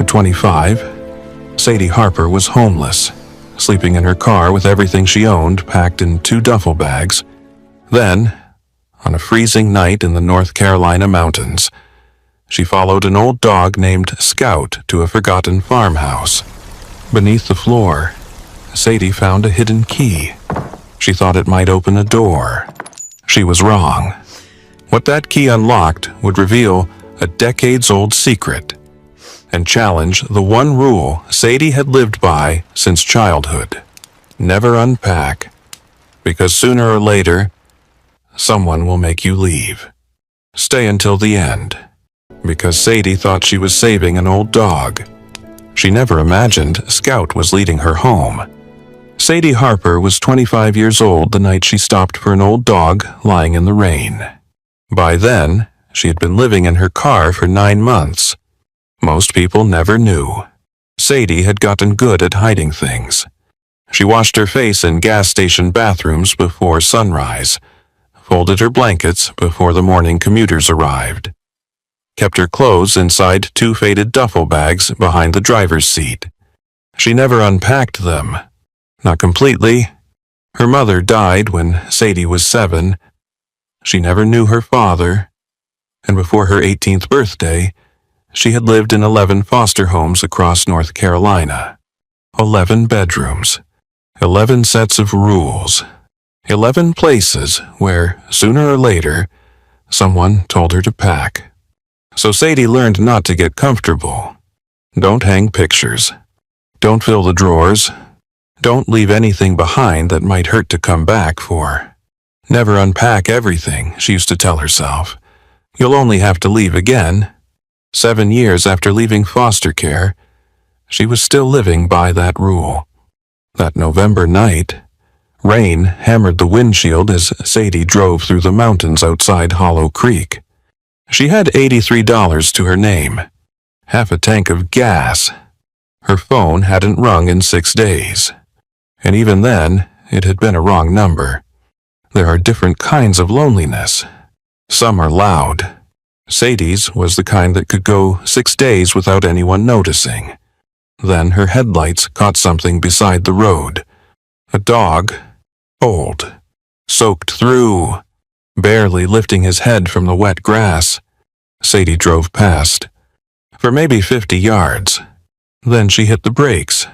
At 25, Sadie Harper was homeless, sleeping in her car with everything she owned packed in 2 duffel bags. Then, on a freezing night in the North Carolina mountains, she followed an old dog named Scout to a forgotten farmhouse. Beneath the floor, Sadie found a hidden key. She thought it might open a door. She was wrong. What that key unlocked would reveal a decades-old secret and challenge the one rule Sadie had lived by since childhood: never unpack, because sooner or later, someone will make you leave. Stay until the end, because Sadie thought she was saving an old dog. She never imagined Scout was leading her home. Sadie Harper was 25 years old the night she stopped for an old dog lying in the rain. By then, she had been living in her car for 9 months. Most people never knew. Sadie had gotten good at hiding things. She washed her face in gas station bathrooms before sunrise, folded her blankets before the morning commuters arrived, kept her clothes inside 2 faded duffel bags behind the driver's seat. She never unpacked them. Not completely. Her mother died when Sadie was 7. She never knew her father, and before her 18th birthday, she had lived in 11 foster homes across North Carolina. 11 bedrooms, 11 sets of rules, 11 places where, sooner or later, someone told her to pack. So Sadie learned not to get comfortable. Don't hang pictures. Don't fill the drawers. Don't leave anything behind that might hurt to come back for. Never unpack everything, she used to tell herself. You'll only have to leave again. 7 years after leaving foster care, she was still living by that rule. That November night, rain hammered the windshield as Sadie drove through the mountains outside Hollow Creek. She had $83 to her name, half a tank of gas. Her phone hadn't rung in 6 days, and even then, it had been a wrong number. There are different kinds of loneliness. Some are loud. Sadie's was the kind that could go 6 days without anyone noticing. Then her headlights caught something beside the road. A dog, old, soaked through, barely lifting his head from the wet grass. Sadie drove past, for maybe 50 yards. Then she hit the brakes.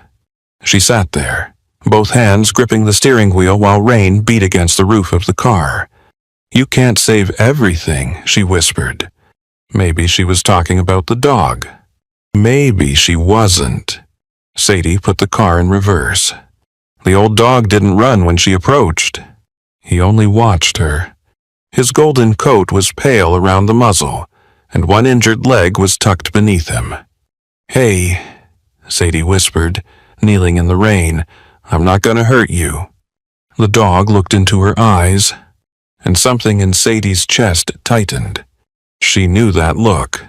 She sat there, both hands gripping the steering wheel while rain beat against the roof of the car. "You can't save everything," she whispered. Maybe she was talking about the dog. Maybe she wasn't. Sadie put the car in reverse. The old dog didn't run when she approached. He only watched her. His golden coat was pale around the muzzle, and one injured leg was tucked beneath him. "Hey," Sadie whispered, kneeling in the rain, "I'm not gonna hurt you." The dog looked into her eyes, and something in Sadie's chest tightened. She knew that look.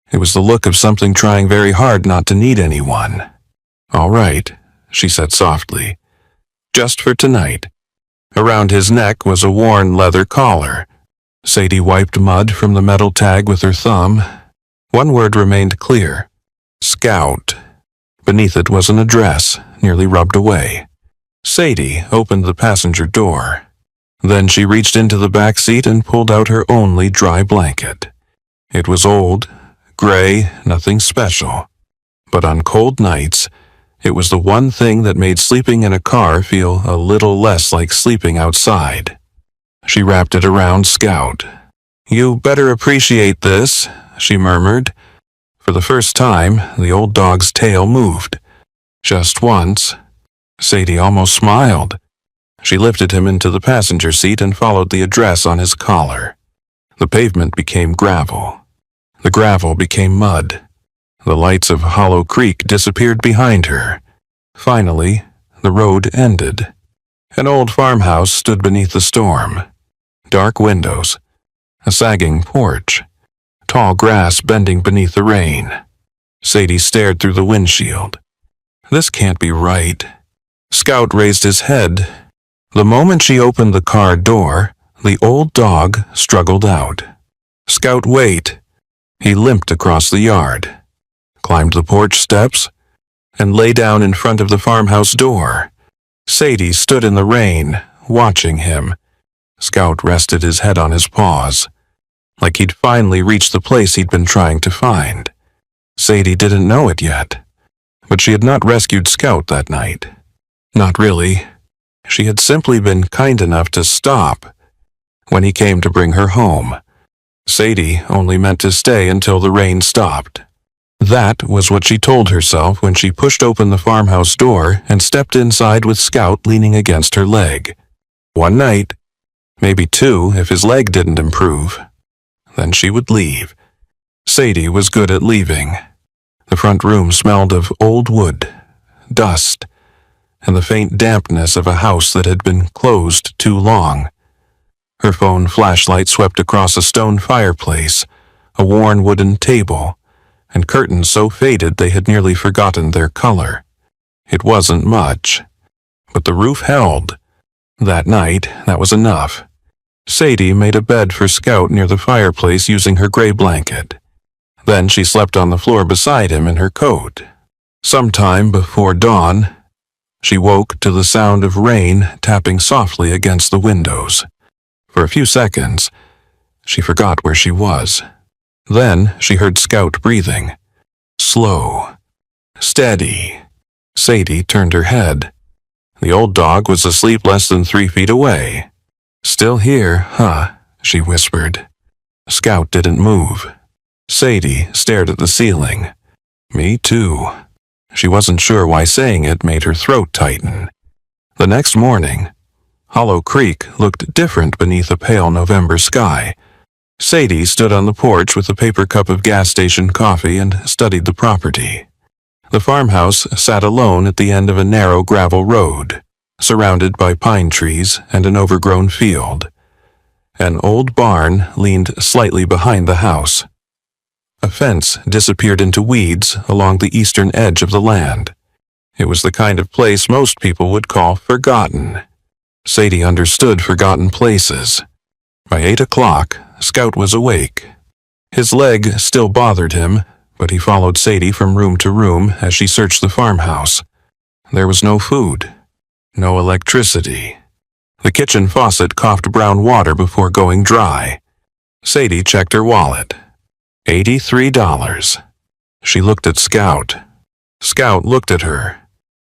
It was the look of something trying very hard not to need anyone. "All right," she said softly. "Just for tonight." Around his neck was a worn leather collar. Sadie wiped mud from the metal tag with her thumb. One word remained clear: Scout. Beneath it was an address, nearly rubbed away. Sadie opened the passenger door. Then she reached into the back seat and pulled out her only dry blanket. It was old, gray, nothing special. But on cold nights, it was the one thing that made sleeping in a car feel a little less like sleeping outside. She wrapped it around Scout. "You better appreciate this," she murmured. For the first time, the old dog's tail moved. Just once. Sadie almost smiled. She lifted him into the passenger seat and followed the address on his collar. The pavement became gravel. The gravel became mud. The lights of Hollow Creek disappeared behind her. Finally, the road ended. An old farmhouse stood beneath the storm. Dark windows, a sagging porch, tall grass bending beneath the rain. Sadie stared through the windshield. This can't be right. Scout raised his head. The moment she opened the car door, the old dog struggled out. "Scout, wait." He limped across the yard. climbed the porch steps, and lay down in front of the farmhouse door. Sadie stood in the rain, watching him. Scout rested his head on his paws, like he'd finally reached the place he'd been trying to find. Sadie didn't know it yet, but she had not rescued Scout that night. Not really. She had simply been kind enough to stop when he came to bring her home. Sadie only meant to stay until the rain stopped. That was what she told herself when she pushed open the farmhouse door and stepped inside with Scout leaning against her leg. One night, maybe two if his leg didn't improve, then she would leave. Sadie was good at leaving. The front room smelled of old wood, dust, and the faint dampness of a house that had been closed too long. Her phone flashlight swept across a stone fireplace, a worn wooden table, and curtains so faded they had nearly forgotten their color. It wasn't much, but the roof held. That night, that was enough. Sadie made a bed for Scout near the fireplace using her gray blanket. Then she slept on the floor beside him in her coat. Sometime before dawn, she woke to the sound of rain tapping softly against the windows. For a few seconds, she forgot where she was. Then she heard Scout breathing. Slow. Steady. Sadie turned her head. The old dog was asleep less than 3 feet away. Still here, huh? She whispered. Scout didn't move. Sadie stared at the ceiling. Me too. She wasn't sure why saying it made her throat tighten. The next morning, Hollow Creek looked different beneath a pale November sky. Sadie stood on the porch with a paper cup of gas station coffee and studied the property. The farmhouse sat alone at the end of a narrow gravel road, surrounded by pine trees and an overgrown field. An old barn leaned slightly behind the house. A fence disappeared into weeds along the eastern edge of the land. It was the kind of place most people would call forgotten. Sadie understood forgotten places. By 8 o'clock, Scout was awake. His leg still bothered him, but he followed Sadie from room to room as she searched the farmhouse. There was no food, no electricity. The kitchen faucet coughed brown water before going dry. Sadie checked her wallet. $83. She looked at Scout. Scout looked at her.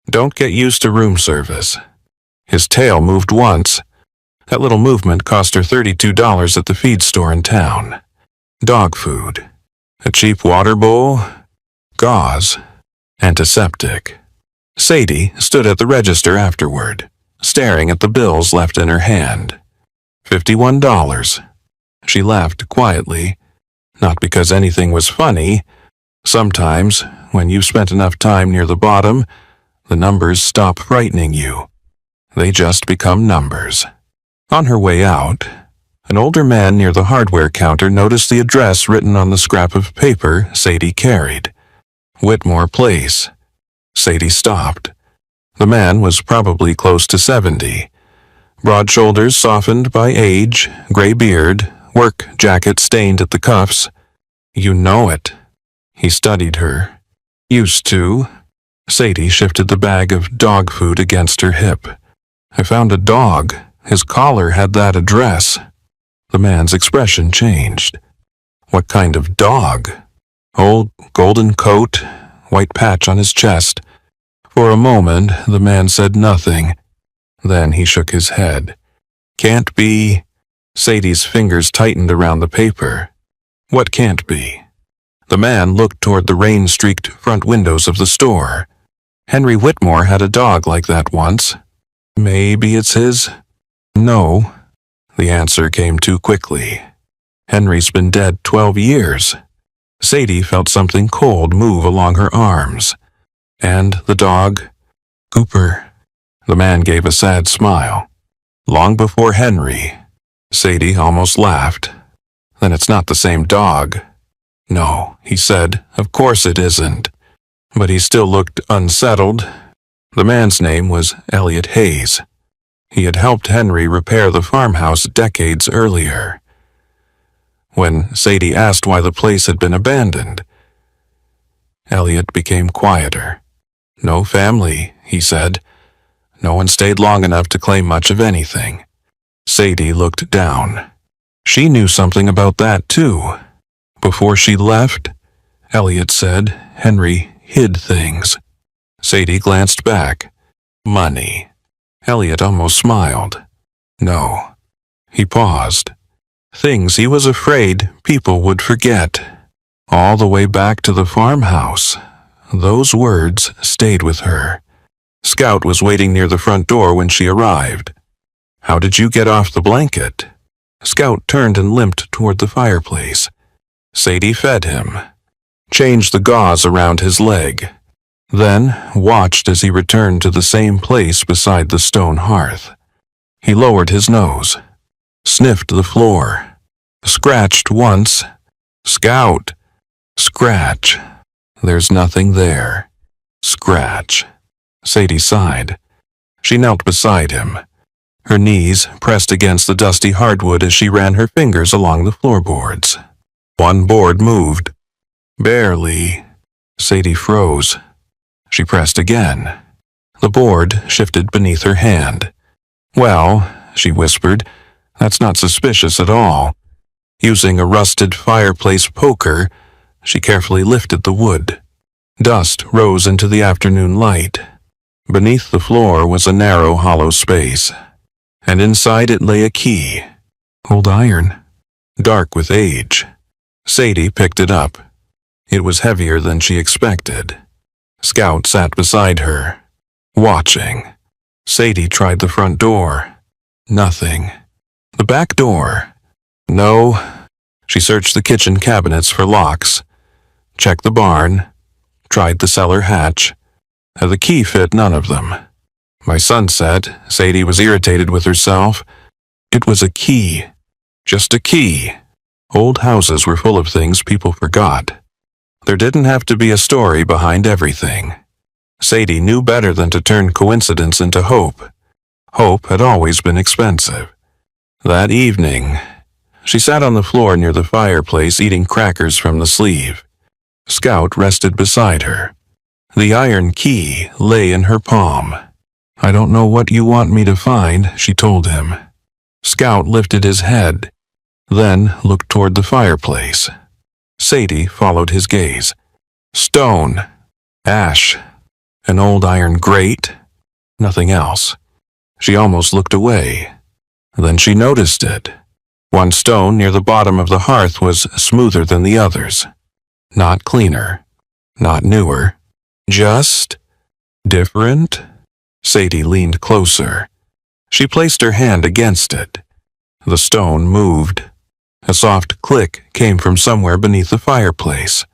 Don't get used to room service. His tail moved once. That little movement cost her $32 at the feed store in town. Dog food. A cheap water bowl. Gauze. Antiseptic. Sadie stood at the register afterward, staring at the bills left in her hand. $51. She laughed quietly, not because anything was funny. Sometimes, when you've spent enough time near the bottom, the numbers stop frightening you. They just become numbers. On her way out, an older man near the hardware counter noticed the address written on the scrap of paper Sadie carried. Whitmore Place. Sadie stopped. The man was probably close to 70. Broad shoulders softened by age, gray beard, work jacket stained at the cuffs. You know it. He studied her. Used to. Sadie shifted the bag of dog food against her hip. I found a dog. His collar had that address. The man's expression changed. What kind of dog? Old golden coat, white patch on his chest. For a moment, the man said nothing. Then he shook his head. Can't be. Sadie's fingers tightened around the paper. What can't be? The man looked toward the rain-streaked front windows of the store. Henry Whitmore had a dog like that once. Maybe it's his? No. The answer came too quickly. Henry's been dead 12 years. Sadie felt something cold move along her arms. And the dog? Cooper. The man gave a sad smile. Long before Henry. Sadie almost laughed. Then it's not the same dog. No, he said, of course it isn't. But he still looked unsettled. The man's name was Elliot Hayes. He had helped Henry repair the farmhouse decades earlier. When Sadie asked why the place had been abandoned, Elliot became quieter. "No family," he said. "No one stayed long enough to claim much of anything." Sadie looked down. She knew something about that, too. Before she left, Elliot said Henry hid things. Sadie glanced back. Money. Elliot almost smiled. No. He paused. Things he was afraid people would forget. All the way back to the farmhouse. Those words stayed with her. Scout was waiting near the front door when she arrived. "How did you get off the blanket?" Scout turned and limped toward the fireplace. Sadie fed him, changed the gauze around his leg, then watched as he returned to the same place beside the stone hearth. He lowered his nose, sniffed the floor, scratched once. "Scout!" Scratch. "There's nothing there." Scratch. Sadie sighed. She knelt beside him, her knees pressed against the dusty hardwood as she ran her fingers along the floorboards. One board moved. Barely. Sadie froze. She pressed again. The board shifted beneath her hand. "Well," she whispered, "that's not suspicious at all." Using a rusted fireplace poker, she carefully lifted the wood. Dust rose into the afternoon light. Beneath the floor was a narrow, hollow space, and inside it lay a key. Old iron, dark with age. Sadie picked it up. It was heavier than she expected. Scout sat beside her, watching. Sadie tried the front door. Nothing. The back door. No. She searched the kitchen cabinets for locks, checked the barn, tried the cellar hatch. The key fit none of them. By sunset, Sadie was irritated with herself. It was a key. Just a key. Old houses were full of things people forgot. There didn't have to be a story behind everything. Sadie knew better than to turn coincidence into hope. Hope had always been expensive. That evening, she sat on the floor near the fireplace eating crackers from the sleeve. Scout rested beside her. The iron key lay in her palm. "I don't know what you want me to find," she told him. Scout lifted his head, then looked toward the fireplace. Sadie followed his gaze. Stone. Ash. An old iron grate. Nothing else. She almost looked away. Then she noticed it. One stone near the bottom of the hearth was smoother than the others. Not cleaner. Not newer. Just different. Sadie leaned closer. She placed her hand against it. The stone moved. A soft click came from somewhere beneath the fireplace.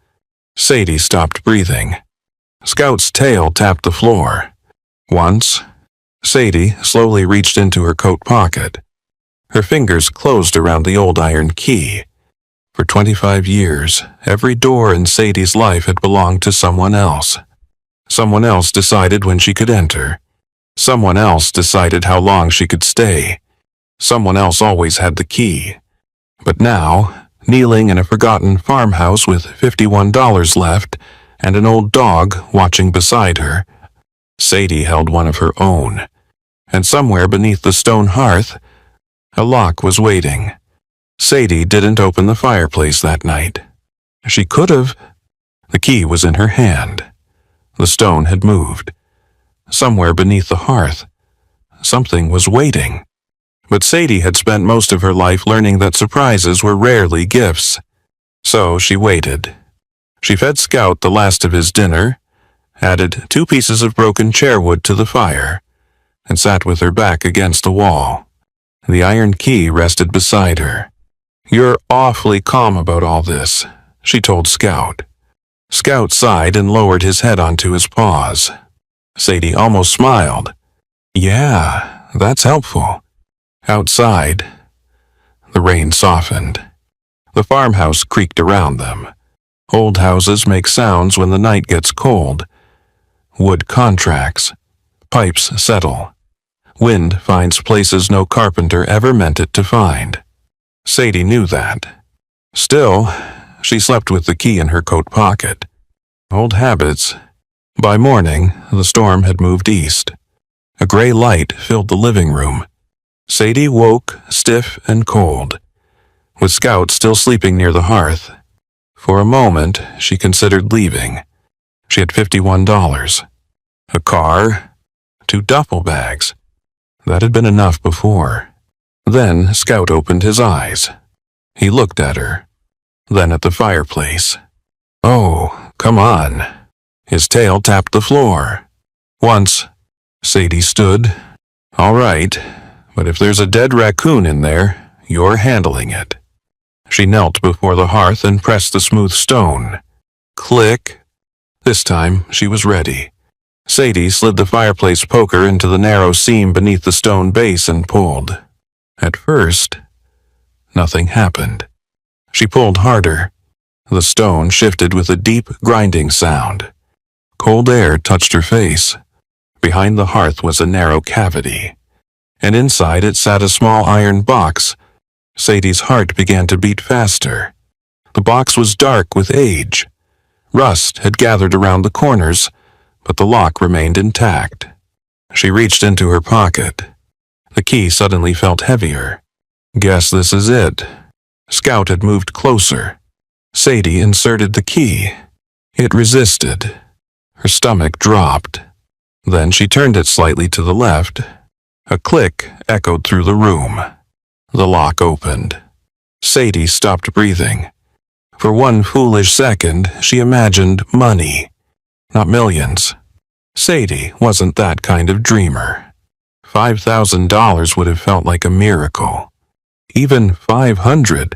Sadie stopped breathing. Scout's tail tapped the floor. Once, Sadie slowly reached into her coat pocket. Her fingers closed around the old iron key. For 25 years, every door in Sadie's life had belonged to someone else. Someone else decided when she could enter. Someone else decided how long she could stay. Someone else always had the key. But now, kneeling in a forgotten farmhouse with $51 left and an old dog watching beside her, Sadie held one of her own. And somewhere beneath the stone hearth, a lock was waiting. Sadie didn't open the fireplace that night. She could have. The key was in her hand. The stone had moved. Somewhere beneath the hearth, something was waiting. But Sadie had spent most of her life learning that surprises were rarely gifts. So she waited. She fed Scout the last of his dinner, added 2 pieces of broken chairwood to the fire, and sat with her back against the wall. The iron key rested beside her. "You're awfully calm about all this," she told Scout. Scout sighed and lowered his head onto his paws. Sadie almost smiled. "Yeah, that's helpful." Outside, the rain softened. The farmhouse creaked around them. Old houses make sounds when the night gets cold. Wood contracts. Pipes settle. Wind finds places no carpenter ever meant it to find. Sadie knew that. Still, she slept with the key in her coat pocket. Old habits. By morning, the storm had moved east. A gray light filled the living room. Sadie woke, stiff and cold, with Scout still sleeping near the hearth. For a moment, she considered leaving. She had $51. A car, 2 duffel bags. That had been enough before. Then Scout opened his eyes. He looked at her, then at the fireplace. Oh, come on. His tail tapped the floor. Once, Sadie stood. All right, but if there's a dead raccoon in there, you're handling it. She knelt before the hearth and pressed the smooth stone. Click. This time, she was ready. Sadie slid the fireplace poker into the narrow seam beneath the stone base and pulled. At first, nothing happened. She pulled harder. The stone shifted with a deep, grinding sound. Cold air touched her face. Behind the hearth was a narrow cavity, and inside it sat a small iron box. Sadie's heart began to beat faster. The box was dark with age. Rust had gathered around the corners, but the lock remained intact. She reached into her pocket. The key suddenly felt heavier. Guess this is it. Scout had moved closer. Sadie inserted the key. It resisted. Her stomach dropped. Then she turned it slightly to the left. A click echoed through the room. The lock opened. Sadie stopped breathing. For one foolish second, she imagined money, not millions. Sadie wasn't that kind of dreamer. $5,000 would have felt like a miracle. Even $500.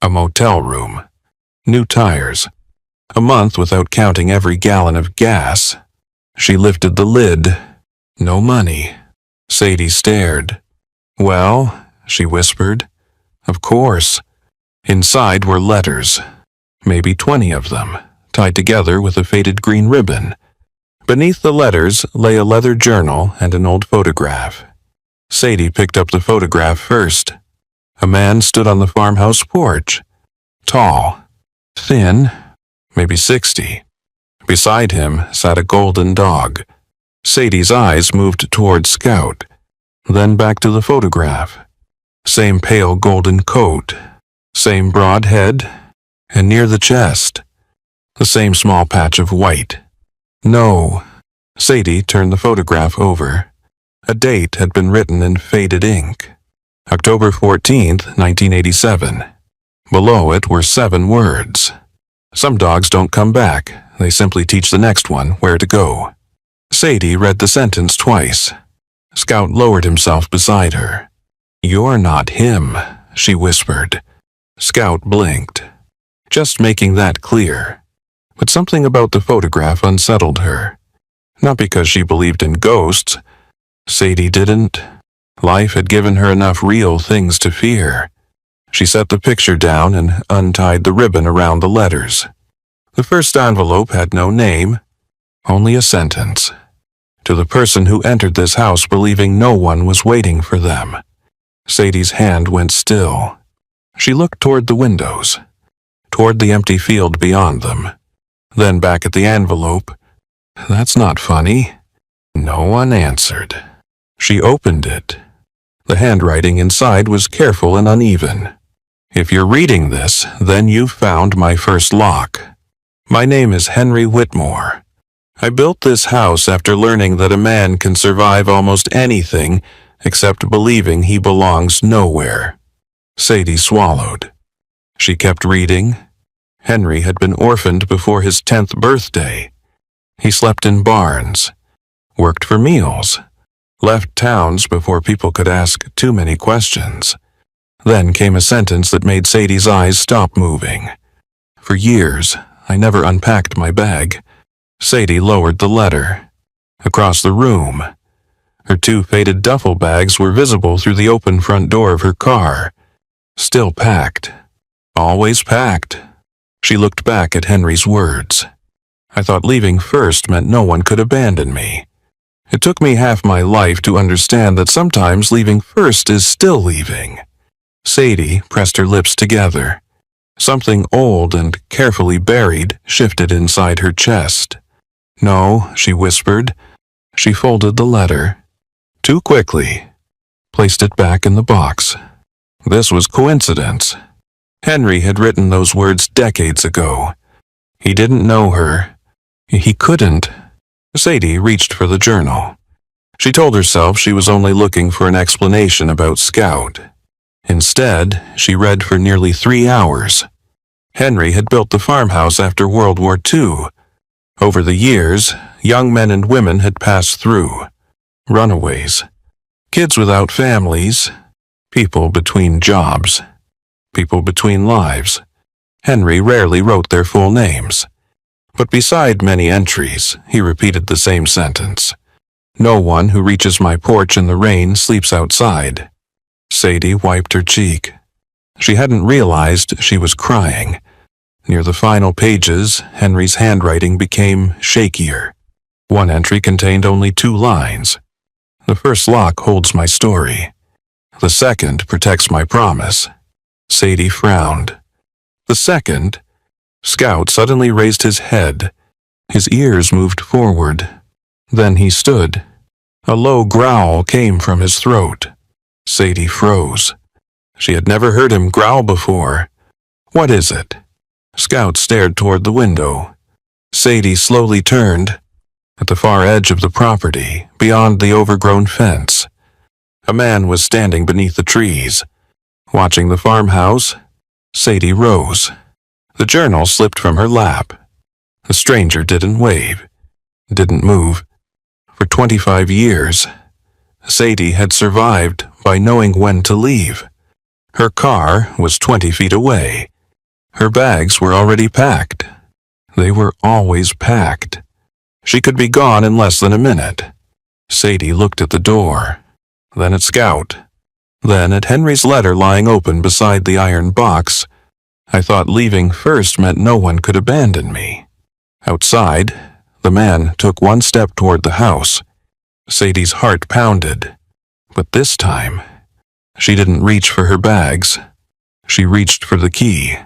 A motel room. New tires. A month without counting every gallon of gas. She lifted the lid. No money. Sadie stared. Well, she whispered. Of course. Inside were letters. Maybe 20 of them, tied together with a faded green ribbon. Beneath the letters lay a leather journal and an old photograph. Sadie picked up the photograph first. A man stood on the farmhouse porch. Tall. Thin. Maybe 60. Beside him sat a golden dog. Sadie's eyes moved toward Scout, then back to the photograph. Same pale golden coat, same broad head, and near the chest, the same small patch of white. No. Sadie turned the photograph over. A date had been written in faded ink. October 14th, 1987. Below it were 7 words. Some dogs don't come back. They simply teach the next one where to go. Sadie read the sentence twice. Scout lowered himself beside her. You're not him, she whispered. Scout blinked. Just making that clear. But something about the photograph unsettled her. Not because she believed in ghosts. Sadie didn't. Life had given her enough real things to fear. She set the picture down and untied the ribbon around the letters. The first envelope had no name, only a sentence. To the person who entered this house believing no one was waiting for them. Sadie's hand went still. She looked toward the windows, toward the empty field beyond them, then back at the envelope. That's not funny. No one answered. She opened it. The handwriting inside was careful and uneven. If you're reading this, then you've found my first lock. My name is Henry Whitmore. I built this house after learning that a man can survive almost anything except believing he belongs nowhere. Sadie swallowed. She kept reading. Henry had been orphaned before his 10th birthday. He slept in barns, worked for meals, left towns before people could ask too many questions. Then came a sentence that made Sadie's eyes stop moving. For years, I never unpacked my bag. Sadie lowered the letter. Across the room, her 2 faded duffel bags were visible through the open front door of her car. Still packed. Always packed. She looked back at Henry's words. I thought leaving first meant no one could abandon me. It took me half my life to understand that sometimes leaving first is still leaving. Sadie pressed her lips together. Something old and carefully buried shifted inside her chest. "No," she whispered. She folded the letter. Too quickly. Placed it back in the box. This was coincidence. Henry had written those words decades ago. He didn't know her. He couldn't. Sadie reached for the journal. She told herself she was only looking for an explanation about Scout. Instead, she read for nearly 3 hours. Henry had built the farmhouse after World War II. Over the years, young men and women had passed through. Runaways. Kids without families. People between jobs. People between lives. Henry rarely wrote their full names. But beside many entries, he repeated the same sentence. "No one who reaches my porch in the rain sleeps outside." Sadie wiped her cheek. She hadn't realized she was crying. Near the final pages, Henry's handwriting became shakier. One entry contained only 2 lines. "The first lock holds my story. The second protects my promise." Sadie frowned. "The second?" Scout suddenly raised his head. His ears moved forward. Then he stood. A low growl came from his throat. Sadie froze. She had never heard him growl before. "What is it?" Scout stared toward the window. Sadie slowly turned. At the far edge of the property, beyond the overgrown fence, a man was standing beneath the trees. Watching the farmhouse, Sadie rose. The journal slipped from her lap. The stranger didn't wave, didn't move. For 25 years, Sadie had survived by knowing when to leave. Her car was 20 feet away. Her bags were already packed. They were always packed. She could be gone in less than a minute. Sadie looked at the door, then at Scout, then at Henry's letter lying open beside the iron box. I thought leaving first meant no one could abandon me. Outside, the man took one step toward the house. Sadie's heart pounded. But this time, she didn't reach for her bags. She reached for the key.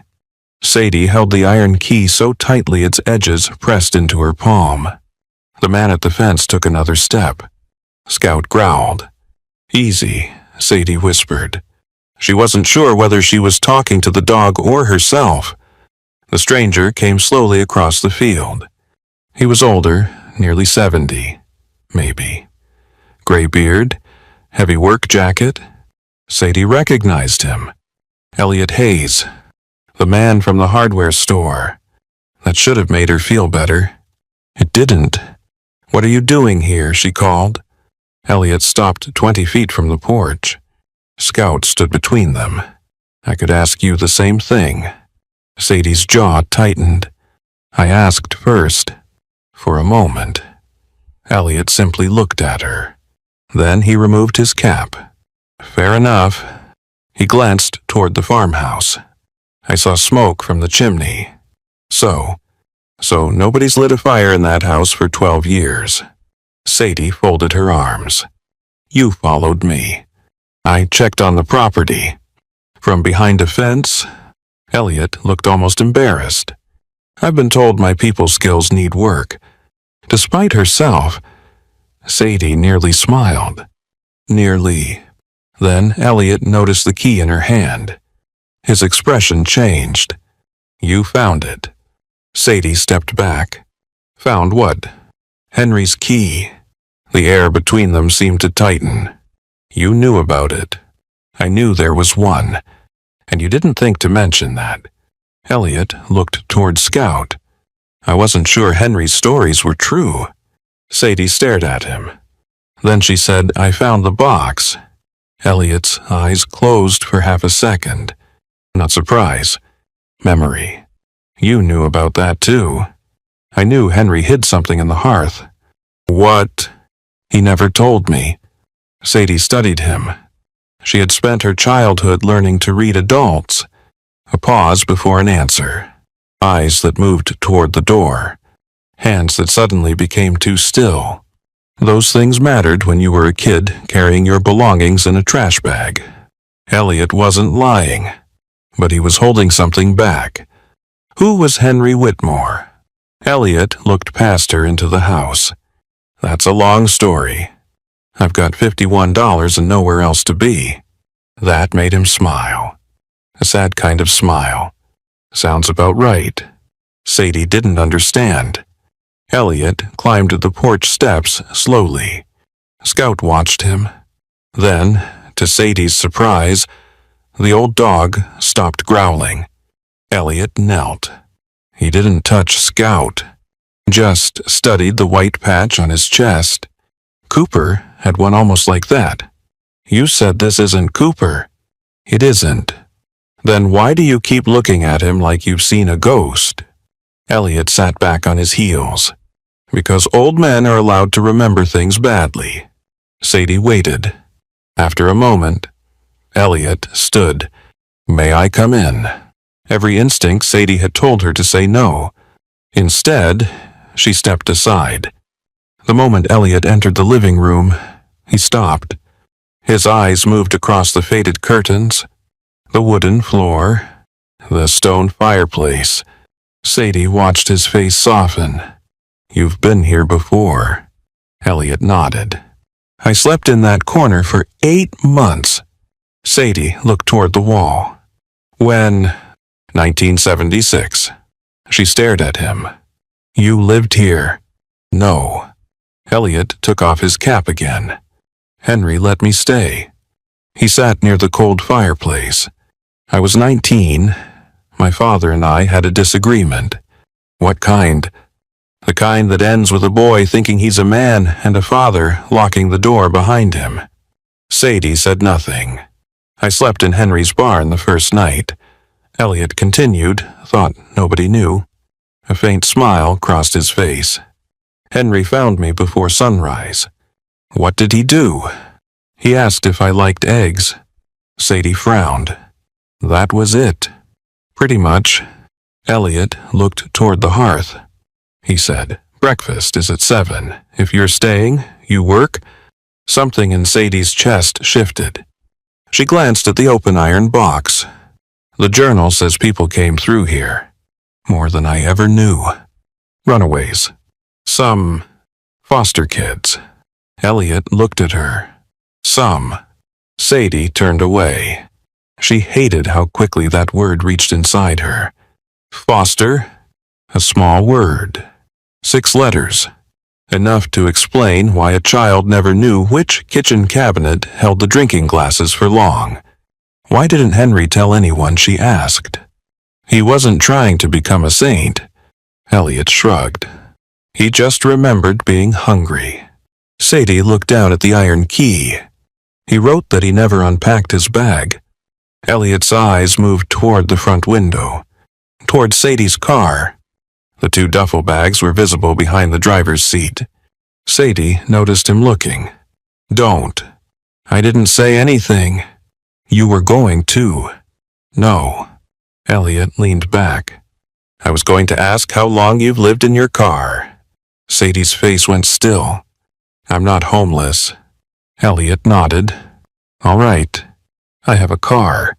Sadie held the iron key so tightly its edges pressed into her palm. The man at the fence took another step. Scout growled. "Easy," Sadie whispered. She wasn't sure whether she was talking to the dog or herself. The stranger came slowly across the field. He was older, nearly 70, maybe. Gray beard, heavy work jacket. Sadie recognized him. Elliot Hayes, the man from the hardware store. That should have made her feel better. It didn't. "What are you doing here?" she called. Elliot stopped 20 feet from the porch. Scout stood between them. "I could ask you the same thing." Sadie's jaw tightened. "I asked first." For a moment, Elliot simply looked at her. Then he removed his cap. "Fair enough." He glanced toward the farmhouse. "I saw smoke from the chimney. So nobody's lit a fire in that house for 12 years. Sadie folded her arms. "You followed me. I checked on the property." From behind a fence, Elliot looked almost embarrassed. "I've been told my people skills need work." Despite herself, Sadie nearly smiled. Nearly. Then Elliot noticed the key in her hand. His expression changed. "You found it." Sadie stepped back. "Found what?" "Henry's key." The air between them seemed to tighten. "You knew about it." "I knew there was one. And you didn't think to mention that." Elliot looked toward Scout. "I wasn't sure Henry's stories were true." Sadie stared at him. Then she said, "I found the box." Elliot's eyes closed for half a second. Not surprise. Memory. "You knew about that too." "I knew Henry hid something in the hearth." "What?" "He never told me." Sadie studied him. She had spent her childhood learning to read adults. A pause before an answer. Eyes that moved toward the door. Hands that suddenly became too still. Those things mattered when you were a kid carrying your belongings in a trash bag. Elliot wasn't lying. but he was holding something back. Who was Henry Whitmore? Elliot looked past her into the house. That's a long story. I've got $51 and nowhere else to be. That made him smile. A sad kind of smile. Sounds about right. Sadie didn't understand. Elliot climbed the porch steps slowly. Scout watched him. Then, to Sadie's surprise, the old dog stopped growling. Elliot knelt. He didn't touch Scout, just studied the white patch on his chest. Cooper had one almost like that. You said this isn't Cooper. It isn't. Then why do you keep looking at him like you've seen a ghost? Elliot sat back on his heels. Because old men are allowed to remember things badly. Sadie waited. After a moment, Elliot stood. May I come in? Every instinct Sadie had told her to say no. Instead, she stepped aside. The moment Elliot entered the living room, he stopped. His eyes moved across the faded curtains, the wooden floor, the stone fireplace. Sadie watched his face soften. You've been here before. Elliot nodded. I slept in that corner for 8 months. Sadie looked toward the wall. When? 1976. She stared at him. You lived here. No. Elliot took off his cap again. Henry let me stay. He sat near the cold fireplace. I was 19. My father and I had a disagreement. What kind? The kind that ends with a boy thinking he's a man and a father locking the door behind him. Sadie said nothing. I slept in Henry's barn the first night. Elliot continued, thought nobody knew. A faint smile crossed his face. Henry found me before sunrise. What did he do? He asked if I liked eggs. Sadie frowned. That was it. Pretty much. Elliot looked toward the hearth. He said, breakfast is at 7. If you're staying, you work? Something in Sadie's chest shifted. She glanced at the open iron box. The journal says people came through here. More than I ever knew. Runaways. Some foster kids. Elliot looked at her. Some. Sadie turned away. She hated how quickly that word reached inside her. Foster? A small word. 6 letters. Enough to explain why a child never knew which kitchen cabinet held the drinking glasses for long. Why didn't Henry tell anyone she asked? He wasn't trying to become a saint. Elliot shrugged. He just remembered being hungry. Sadie looked down at the iron key. He wrote that he never unpacked his bag. Elliot's eyes moved toward the front window, toward Sadie's car. The 2 duffel bags were visible behind the driver's seat. Sadie noticed him looking. Don't. I didn't say anything. You were going to. No. Elliot leaned back. I was going to ask how long you've lived in your car. Sadie's face went still. I'm not homeless. Elliot nodded. All right. I have a car.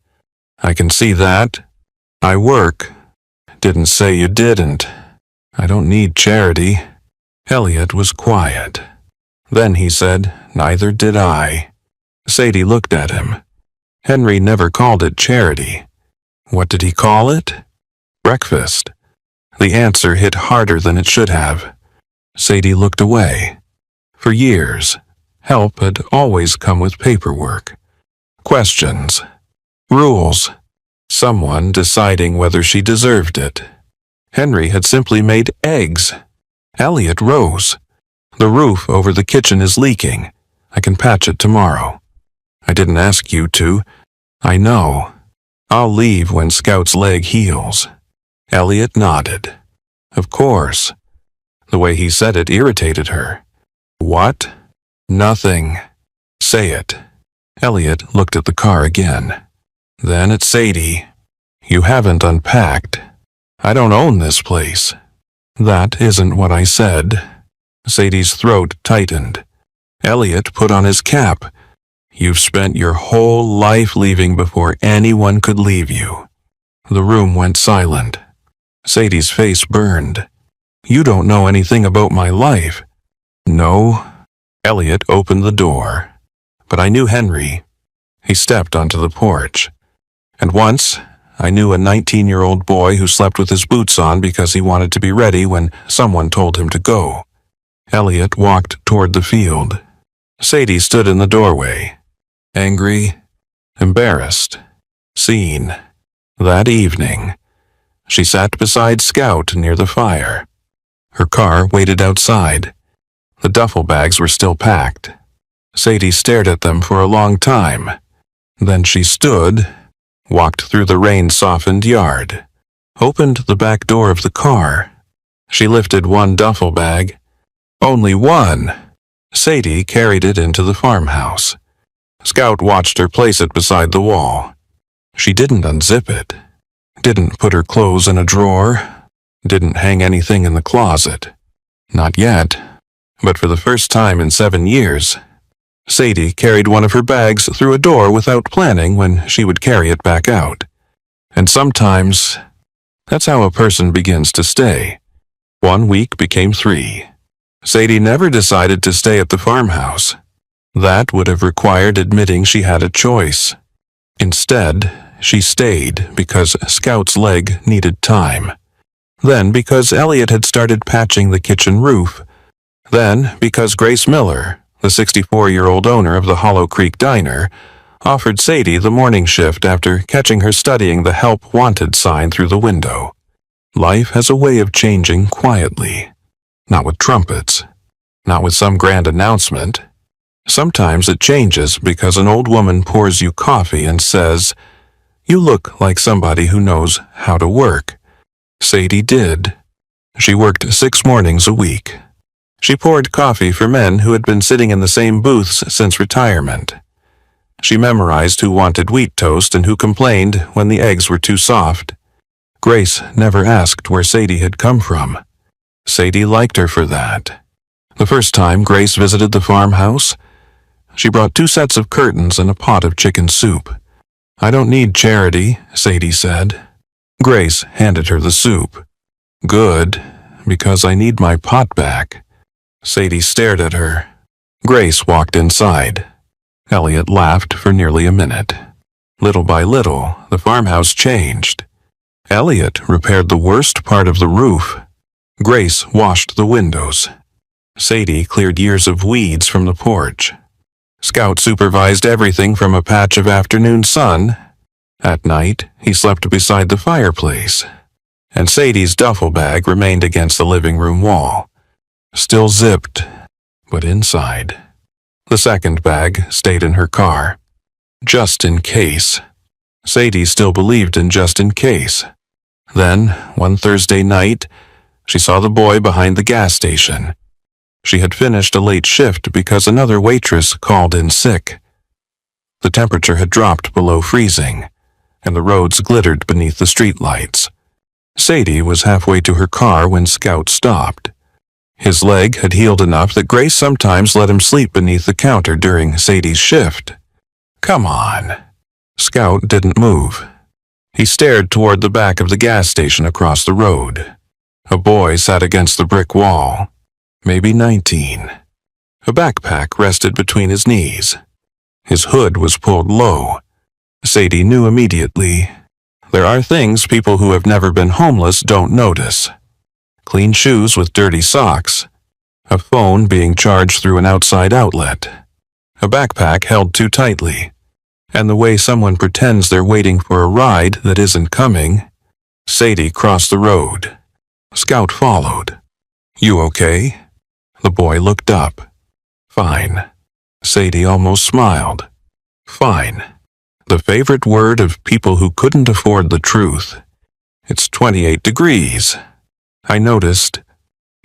I can see that. I work. Didn't say you didn't. I don't need charity. Elliot was quiet. Then he said, neither did I. Sadie looked at him. Henry never called it charity. What did he call it? Breakfast. The answer hit harder than it should have. Sadie looked away. For years, help had always come with paperwork. Questions. Rules. Someone deciding whether she deserved it. Henry had simply made eggs. Elliot rose. The roof over the kitchen is leaking. I can patch it tomorrow. I didn't ask you to. I know. I'll leave when Scout's leg heals. Elliot nodded. Of course. The way he said it irritated her. What? Nothing. Say it. Elliot looked at the car again. Then at Sadie. You haven't unpacked. I don't own this place. That isn't what I said. Sadie's throat tightened. Elliot put on his cap. You've spent your whole life leaving before anyone could leave you. The room went silent. Sadie's face burned. "You don't know anything about my life." "No." Elliot opened the door. "But I knew Henry." He stepped onto the porch. "And once, I knew a 19-year-old boy who slept with his boots on because he wanted to be ready when someone told him to go." Elliot walked toward the field. Sadie stood in the doorway, angry, embarrassed, seen. That evening, she sat beside Scout near the fire. Her car waited outside. The duffel bags were still packed. Sadie stared at them for a long time. Then she stood, walked through the rain-softened yard, opened the back door of the car. She lifted one duffel bag. Only one. Sadie carried it into the farmhouse. Scout watched her place it beside the wall. She didn't unzip it, didn't put her clothes in a drawer, didn't hang anything in the closet. Not yet, but for the first time in 7 years, Sadie carried one of her bags through a door without planning when she would carry it back out. And sometimes, that's how a person begins to stay. 1 week became 3. Sadie never decided to stay at the farmhouse. That would have required admitting she had a choice. Instead, she stayed because Scout's leg needed time. Then because Elliot had started patching the kitchen roof. Then because Grace Miller, the 64-year-old owner of the Hollow Creek Diner, offered Sadie the morning shift after catching her studying the Help Wanted sign through the window. Life has a way of changing quietly. Not with trumpets. Not with some grand announcement. Sometimes it changes because an old woman pours you coffee and says, "You look like somebody who knows how to work." Sadie did. She worked 6 mornings a week. She poured coffee for men who had been sitting in the same booths since retirement. She memorized who wanted wheat toast and who complained when the eggs were too soft. Grace never asked where Sadie had come from. Sadie liked her for that. The first time Grace visited the farmhouse, she brought 2 sets of curtains and a pot of chicken soup. "I don't need charity," Sadie said. Grace handed her the soup. "Good, because I need my pot back." Sadie stared at her. Grace walked inside. Elliot laughed for nearly a minute. Little by little, the farmhouse changed. Elliot repaired the worst part of the roof. Grace washed the windows. Sadie cleared years of weeds from the porch. Scout supervised everything from a patch of afternoon sun. At night, he slept beside the fireplace. And Sadie's duffel bag remained against the living room wall. Still zipped, but inside. The second bag stayed in her car. Just in case. Sadie still believed in just in case. Then, one Thursday night, she saw the boy behind the gas station. She had finished a late shift because another waitress called in sick. The temperature had dropped below freezing, and the roads glittered beneath the streetlights. Sadie was halfway to her car when Scout stopped. His leg had healed enough that Grace sometimes let him sleep beneath the counter during Sadie's shift. "Come on." Scout didn't move. He stared toward the back of the gas station across the road. A boy sat against the brick wall, maybe 19. A backpack rested between his knees. His hood was pulled low. Sadie knew immediately. There are things people who have never been homeless don't notice. Clean shoes with dirty socks. A phone being charged through an outside outlet. A backpack held too tightly. And the way someone pretends they're waiting for a ride that isn't coming. Sadie crossed the road. Scout followed. "You okay?" The boy looked up. "Fine." Sadie almost smiled. "Fine." The favorite word of people who couldn't afford the truth. "It's 28 degrees. I noticed.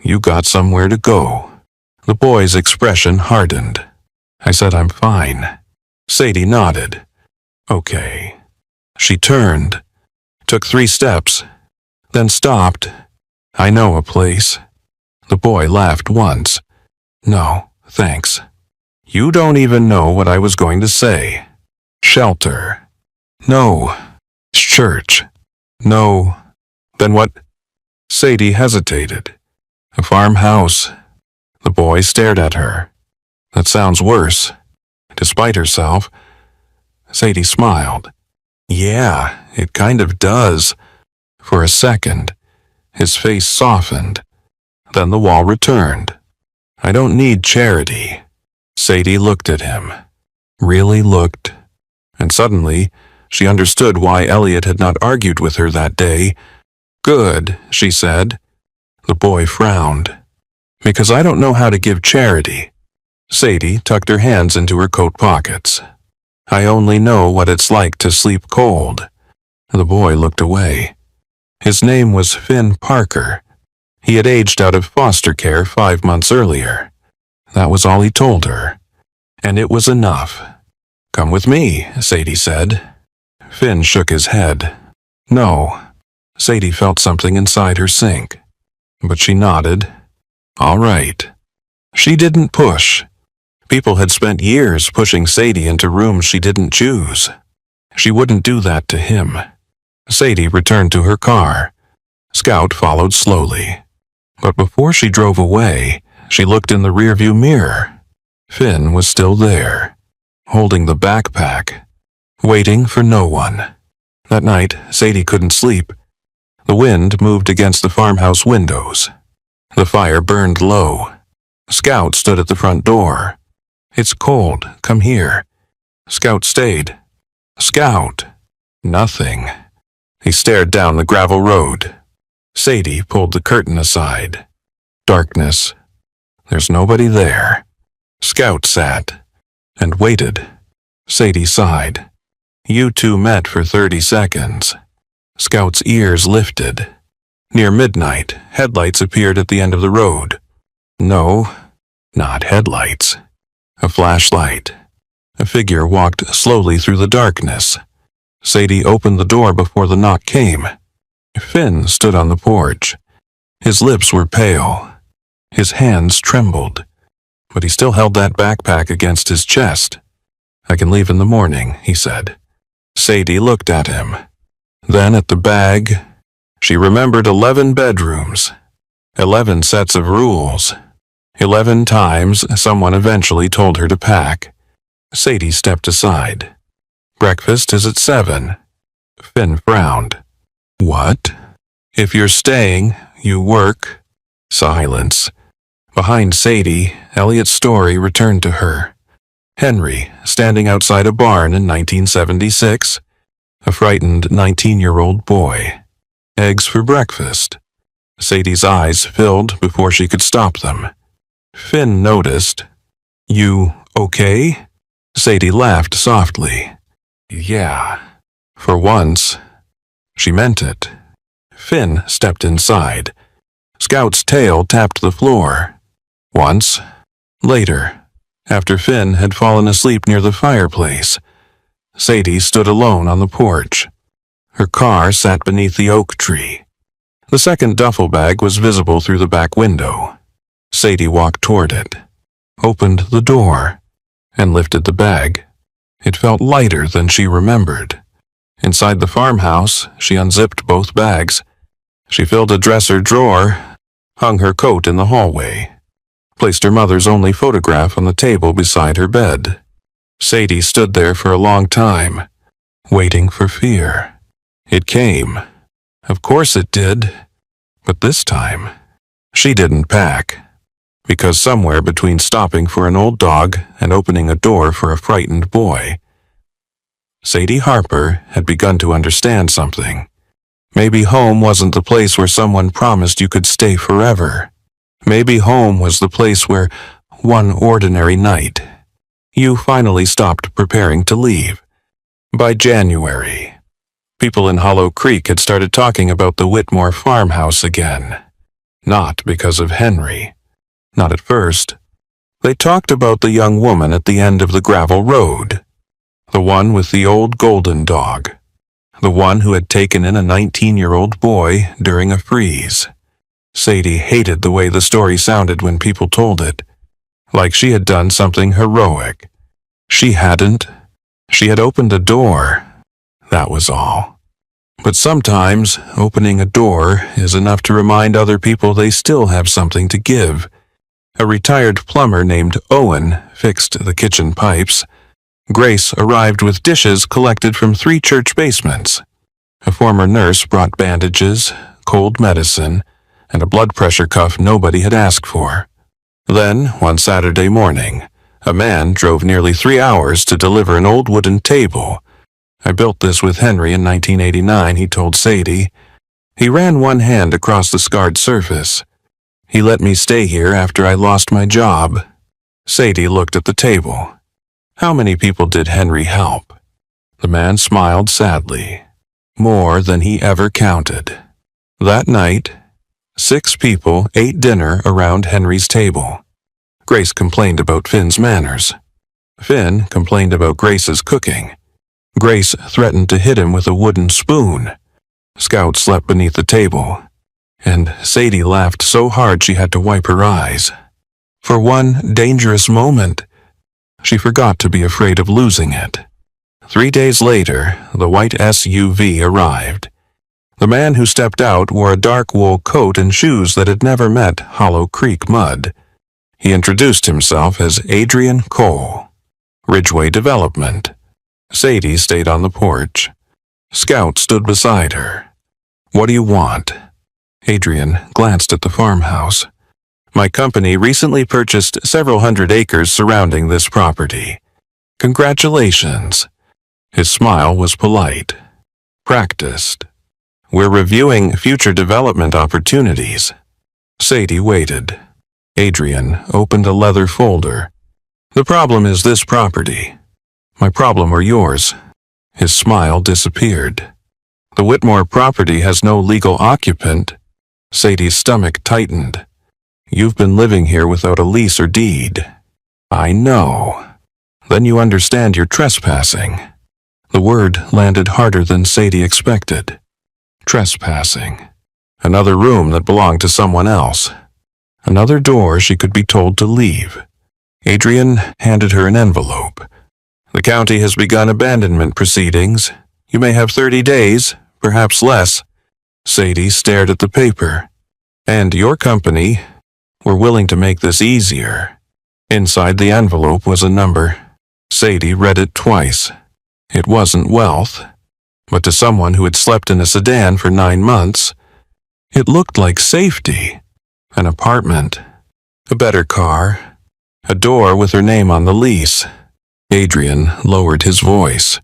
You got somewhere to go." The boy's expression hardened. I said, "I'm fine." Sadie nodded. "Okay." She turned, took 3 steps, then stopped. "I know a place." The boy laughed once. "No, thanks." "You don't even know what I was going to say." "Shelter." "No." "Church." No. Then what? Sadie hesitated. A farmhouse. The boy stared at her. That sounds worse. Despite herself, Sadie smiled. Yeah, it kind of does. For a second, his face softened. Then the wall returned. I don't need charity. Sadie looked at him. Really looked. And suddenly, she understood why Elliot had not argued with her that day. Good, she said. The boy frowned. Because I don't know how to give charity. Sadie tucked her hands into her coat pockets. I only know what it's like to sleep cold. The boy looked away. His name was Finn Parker. He had aged out of foster care 5 months earlier. That was all he told her. And it was enough. Come with me, Sadie said. Finn shook his head. No. Sadie felt something inside her sink. But she nodded. All right. She didn't push. People had spent years pushing Sadie into rooms she didn't choose. She wouldn't do that to him. Sadie returned to her car. Scout followed slowly. But before she drove away, she looked in the rearview mirror. Finn was still there, holding the backpack, waiting for no one. That night, Sadie couldn't sleep. The wind moved against the farmhouse windows. The fire burned low. Scout stood at the front door. It's cold. Come here. Scout stayed. Scout. Nothing. He stared down the gravel road. Sadie pulled the curtain aside. Darkness. There's nobody there. Scout sat and waited. Sadie sighed. You two met for 30 seconds. Scout's ears lifted. Near midnight, headlights appeared at the end of the road. No, not headlights. A flashlight. A figure walked slowly through the darkness. Sadie opened the door before the knock came. Finn stood on the porch. His lips were pale. His hands trembled. But he still held that backpack against his chest. I can leave in the morning, he said. Sadie looked at him. Then at the bag. She remembered 11 bedrooms. 11 sets of rules. 11 times someone eventually told her to pack. Sadie stepped aside. Breakfast is at 7. Finn frowned. What? If you're staying, you work. Silence. Behind Sadie, Elliot's story returned to her. Henry, standing outside a barn in 1976. A frightened 19-year-old boy. Eggs for breakfast. Sadie's eyes filled before she could stop them. Finn noticed. You okay? Sadie laughed softly. Yeah. For once. She meant it. Finn stepped inside. Scout's tail tapped the floor. Once. Later. After Finn had fallen asleep near the fireplace. Sadie stood alone on the porch. Her car sat beneath the oak tree. The second duffel bag was visible through the back window. Sadie walked toward it, opened the door, and lifted the bag. It felt lighter than she remembered. Inside the farmhouse, she unzipped both bags. She filled a dresser drawer, hung her coat in the hallway, placed her mother's only photograph on the table beside her bed. Sadie stood there for a long time, waiting for fear. It came. Of course it did. But this time, she didn't pack. Because somewhere between stopping for an old dog and opening a door for a frightened boy, Sadie Harper had begun to understand something. Maybe home wasn't the place where someone promised you could stay forever. Maybe home was the place where, one ordinary night, you finally stopped preparing to leave. By January, people in Hollow Creek had started talking about the Whitmore farmhouse again. Not because of Henry. Not at first. They talked about the young woman at the end of the gravel road. The one with the old golden dog. The one who had taken in a 19-year-old boy during a freeze. Sadie hated the way the story sounded when people told it. Like she had done something heroic. She hadn't. She had opened a door. That was all. But sometimes opening a door is enough to remind other people they still have something to give. A retired plumber named Owen fixed the kitchen pipes. Grace arrived with dishes collected from 3 church basements. A former nurse brought bandages, cold medicine, and a blood pressure cuff nobody had asked for. Then, one Saturday morning, a man drove nearly 3 hours to deliver an old wooden table. I built this with Henry in 1989, he told Sadie. He ran one hand across the scarred surface. He let me stay here after I lost my job. Sadie looked at the table. How many people did Henry help? The man smiled sadly. More than he ever counted. That night, 6 people ate dinner around Henry's table. Grace complained about Finn's manners. Finn complained about Grace's cooking. Grace threatened to hit him with a wooden spoon. Scout slept beneath the table, and Sadie laughed so hard she had to wipe her eyes. For one dangerous moment, she forgot to be afraid of losing it. 3 days later, the white SUV arrived. The man who stepped out wore a dark wool coat and shoes that had never met Hollow Creek mud. He introduced himself as Adrian Cole. Ridgeway Development. Sadie stayed on the porch. Scout stood beside her. What do you want? Adrian glanced at the farmhouse. My company recently purchased several hundred acres surrounding this property. Congratulations. His smile was polite. Practiced. We're reviewing future development opportunities. Sadie waited. Adrian opened a leather folder. The problem is this property. My problem or yours? His smile disappeared. The Whitmore property has no legal occupant. Sadie's stomach tightened. You've been living here without a lease or deed. I know. Then you understand you're trespassing. The word landed harder than Sadie expected. Trespassing. Another room that belonged to someone else. Another door she could be told to leave. Adrian handed her an envelope. The county has begun abandonment proceedings. You may have 30 days, perhaps less. Sadie stared at the paper. And your company were willing to make this easier. Inside the envelope was a number. Sadie read it twice. It wasn't wealth, but to someone who had slept in a sedan for 9 months, it looked like safety. An apartment, a better car, a door with her name on the lease. Adrian lowered his voice.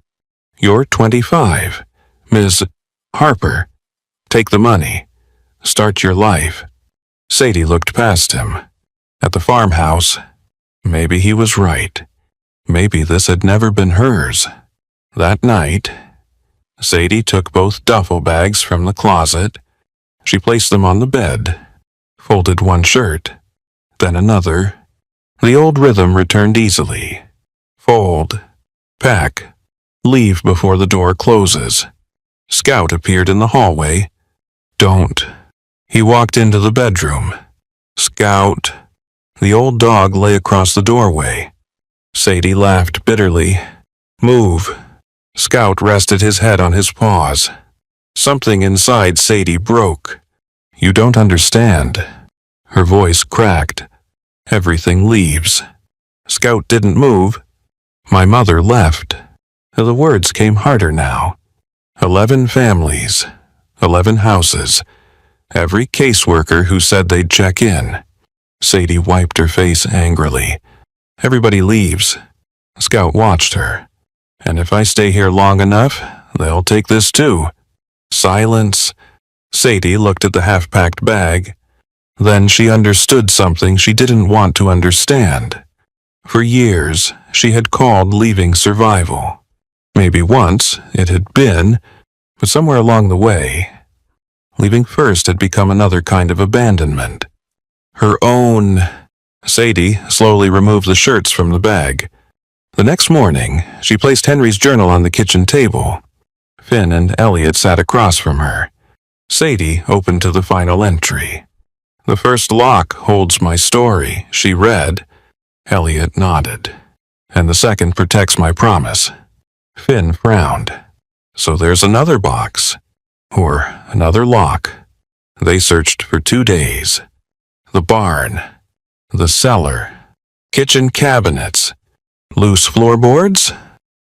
You're 25, Ms. Harper. Take the money. Start your life. Sadie looked past him. At the farmhouse, maybe he was right. Maybe this had never been hers. That night, Sadie took both duffel bags from the closet. She placed them on the bed, folded one shirt, then another. The old rhythm returned easily. Fold, pack, leave before the door closes. Scout appeared in the hallway. Don't. He walked into the bedroom. Scout. The old dog lay across the doorway. Sadie laughed bitterly. Move. Scout rested his head on his paws. Something inside Sadie broke. You don't understand. Her voice cracked. Everything leaves. Scout didn't move. My mother left. The words came harder now. 11 families. 11 houses. Every caseworker who said they'd check in. Sadie wiped her face angrily. Everybody leaves. Scout watched her. And if I stay here long enough, they'll take this too. Silence. Sadie looked at the half-packed bag. Then she understood something she didn't want to understand. For years, she had called leaving survival. Maybe once it had been, but somewhere along the way, leaving first had become another kind of abandonment. Her own. Sadie slowly removed the shirts from the bag. The next morning, she placed Henry's journal on the kitchen table. Finn and Everyt sat across from her. Sadie opened to the final entry. The first lock holds my story, she read. Everyt nodded. And the second protects my promise. Finn frowned. So there's another box. Or another lock. They searched for 2 days. The barn, the cellar, kitchen cabinets, loose floorboards?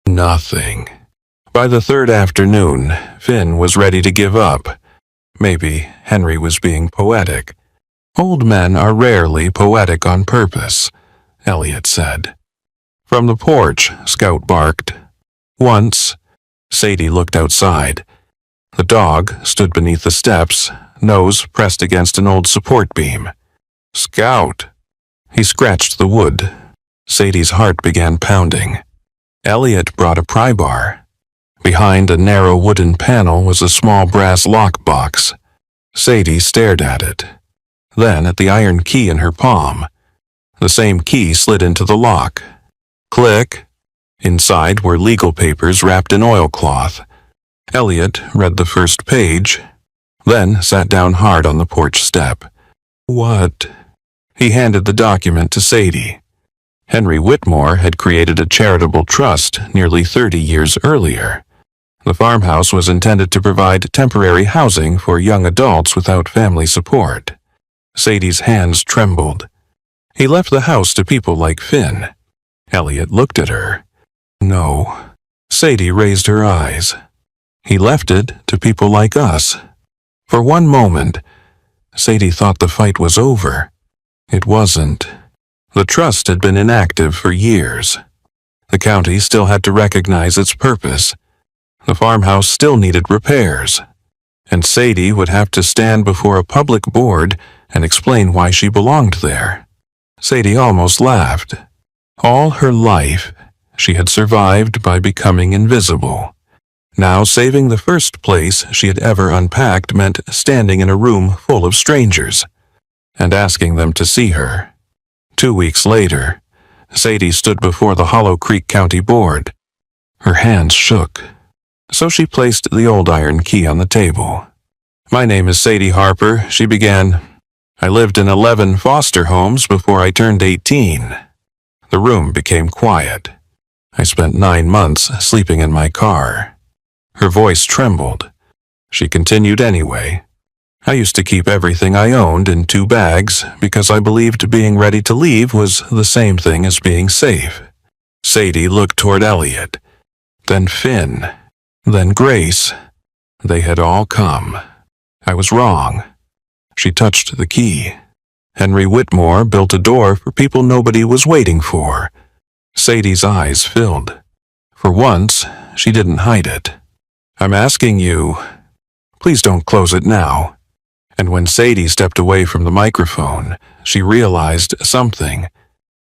Nothing. By the 3rd afternoon, Finn was ready to give up. Maybe Henry was being poetic. Old men are rarely poetic on purpose, Elliot said. From the porch, Scout barked. Once, Sadie looked outside. The dog stood beneath the steps, nose pressed against an old support beam. Scout! He scratched the wood. Sadie's heart began pounding. Elliot brought a pry bar. Behind a narrow wooden panel was a small brass lockbox. Sadie stared at it. Then at the iron key in her palm. The same key slid into the lock. Click. Inside were legal papers wrapped in oilcloth. Elliot read the first page, then sat down hard on the porch step. What? He handed the document to Sadie. Henry Whitmore had created a charitable trust nearly 30 years earlier. The farmhouse was intended to provide temporary housing for young adults without family support. Sadie's hands trembled. He left the house to people like Finn. Elliot looked at her. No. Sadie raised her eyes. He left it to people like us. For one moment, Sadie thought the fight was over. It wasn't. The trust had been inactive for years. The county still had to recognize its purpose. The farmhouse still needed repairs. And Sadie would have to stand before a public board and explain why she belonged there. Sadie almost laughed. All her life, she had survived by becoming invisible. Now saving the first place she had ever unpacked meant standing in a room full of strangers and asking them to see her. 2 weeks later, Sadie stood before the Hollow Creek County Board. Her hands shook, so she placed the old iron key on the table. My name is Sadie Harper, she began. I lived in 11 foster homes before I turned 18. The room became quiet. I spent 9 months sleeping in my car. Her voice trembled. She continued anyway. I used to keep everything I owned in 2 bags because I believed being ready to leave was the same thing as being safe. Sadie looked toward Elliot, then Finn, then Grace. They had all come. I was wrong. She touched the key. Henry Whitmore built a door for people nobody was waiting for. Sadie's eyes filled. For once, she didn't hide it. I'm asking you, please don't close it now. And when Sadie stepped away from the microphone, she realized something.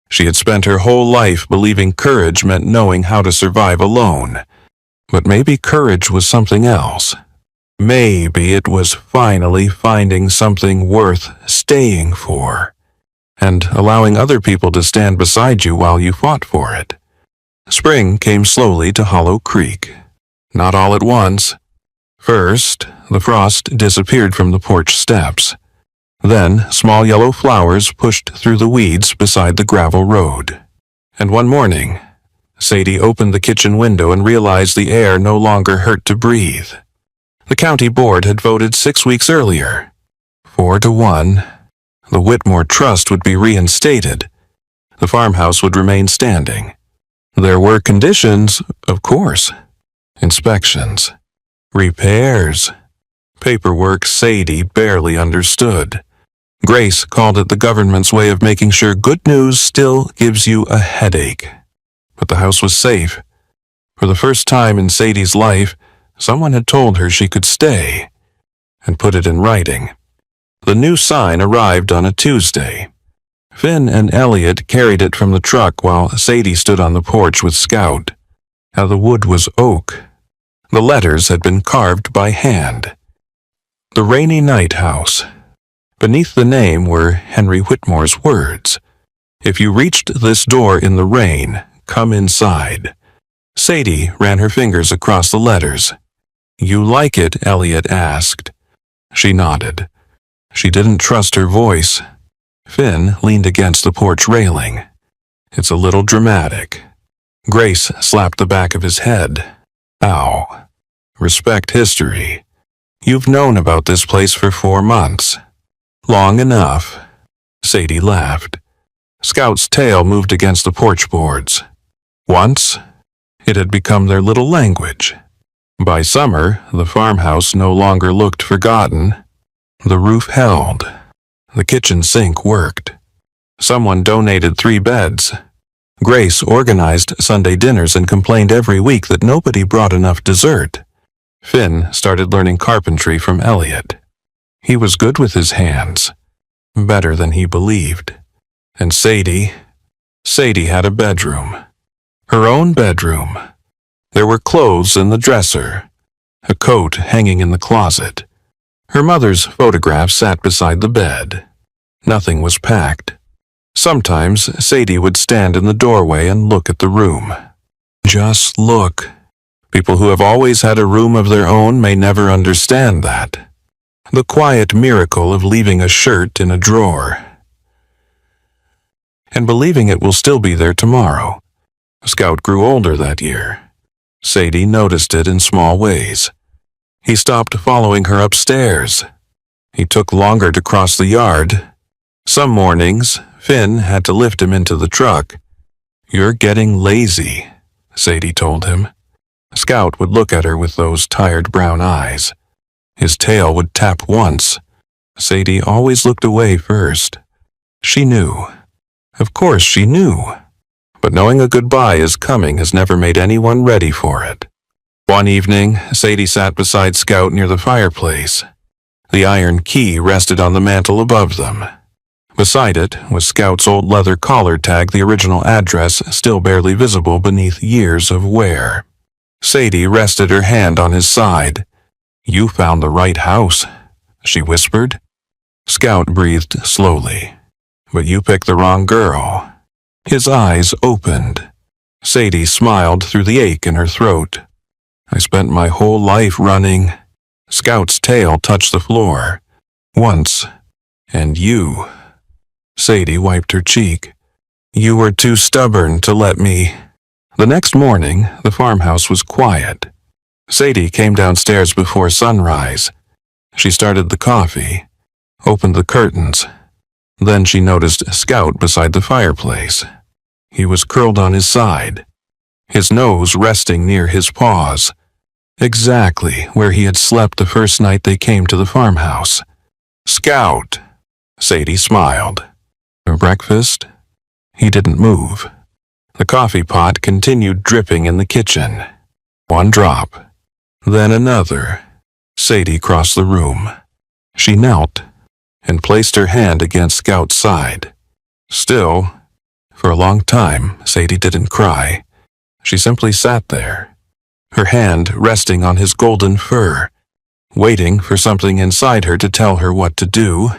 She had spent her whole life believing courage meant knowing how to survive alone. But maybe courage was something else. Maybe it was finally finding something worth staying for, and allowing other people to stand beside you while you fought for it. Spring came slowly to Hollow Creek. Not all at once. First, the frost disappeared from the porch steps. Then, small yellow flowers pushed through the weeds beside the gravel road. And one morning, Sadie opened the kitchen window and realized the air no longer hurt to breathe. The county board had voted 6 weeks earlier. 4-1. The Whitmore Trust would be reinstated. The farmhouse would remain standing. There were conditions, of course. Inspections. Repairs. Paperwork Sadie barely understood. Grace called it the government's way of making sure good news still gives you a headache. But the house was safe. For the first time in Sadie's life, someone had told her she could stay, and put it in writing. The new sign arrived on a Tuesday. Finn and Elliot carried it from the truck while Sadie stood on the porch with Scout. Now the wood was oak. The letters had been carved by hand. The Rainy Night House. Beneath the name were Henry Whitmore's words. If you reached this door in the rain, come inside. Sadie ran her fingers across the letters. You like it? Elliot asked. She nodded. She didn't trust her voice. Finn leaned against the porch railing. It's a little dramatic. Grace slapped the back of his head. Ow. Respect history. You've known about this place for 4 months. Long enough. Sadie laughed. Scout's tail moved against the porch boards. Once, it had become their little language. By summer, the farmhouse no longer looked forgotten. The roof held. The kitchen sink worked. Someone donated 3 beds. Grace organized Sunday dinners and complained every week that nobody brought enough dessert. Finn started learning carpentry from Everyt. He was good with his hands, better than he believed. And Sadie had a bedroom. Her own bedroom. There were clothes in the dresser, a coat hanging in the closet. Her mother's photograph sat beside the bed. Nothing was packed. Sometimes Sadie would stand in the doorway and look at the room. Just look. People who have always had a room of their own may never understand that. The quiet miracle of leaving a shirt in a drawer and believing it will still be there tomorrow. Scout grew older that year. Sadie noticed it in small ways. He stopped following her upstairs. He took longer to cross the yard. Some mornings, Finn had to lift him into the truck. "You're getting lazy," Sadie told him. Scout would look at her with those tired brown eyes. His tail would tap once. Sadie always looked away first. She knew. Of course she knew. But knowing a goodbye is coming has never made anyone ready for it. One evening, Sadie sat beside Scout near the fireplace. The iron key rested on the mantel above them. Beside it was Scout's old leather collar tag, the original address still barely visible beneath years of wear. Sadie rested her hand on his side. "You found the right house," she whispered. Scout breathed slowly. "But you picked the wrong girl." His eyes opened. Sadie smiled through the ache in her throat. "I spent my whole life running." Scout's tail touched the floor. "Once. And you." Sadie wiped her cheek. "You were too stubborn to let me." The next morning, the farmhouse was quiet. Sadie came downstairs before sunrise. She started the coffee, opened the curtains. Then she noticed Scout beside the fireplace. He was curled on his side, his nose resting near his paws, exactly where he had slept the first night they came to the farmhouse. "Scout!" Sadie smiled. "Breakfast?" He didn't move. The coffee pot continued dripping in the kitchen. One drop, then another. Sadie crossed the room. She knelt and placed her hand against Scout's side. Still, for a long time, Sadie didn't cry. She simply sat there, her hand resting on his golden fur, waiting for something inside her to tell her what to do.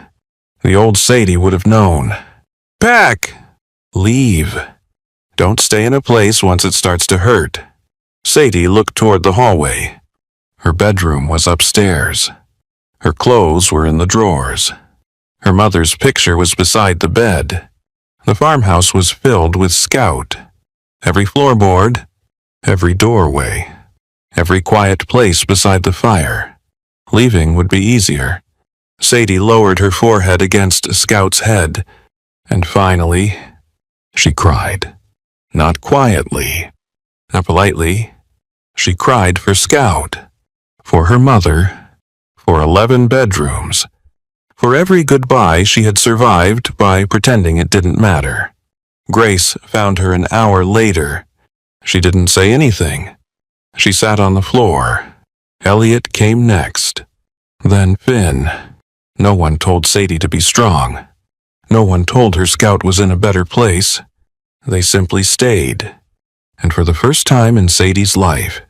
The old Sadie would have known. "Pack! Leave. Don't stay in a place once it starts to hurt." Sadie looked toward the hallway. Her bedroom was upstairs. Her clothes were in the drawers. Her mother's picture was beside the bed. The farmhouse was filled with Scout. Every floorboard, every doorway, every quiet place beside the fire. Leaving would be easier. Sadie lowered her forehead against Scout's head, and finally, she cried. Not quietly, not politely. She cried for Scout, for her mother, for 11 bedrooms, for every goodbye she had survived by pretending it didn't matter. Grace found her an hour later. She didn't say anything. She sat on the floor. Everyt came next. Then Finn. No one told Sadie to be strong. No one told her Scout was in a better place. They simply stayed. And for the first time in Sadie's life,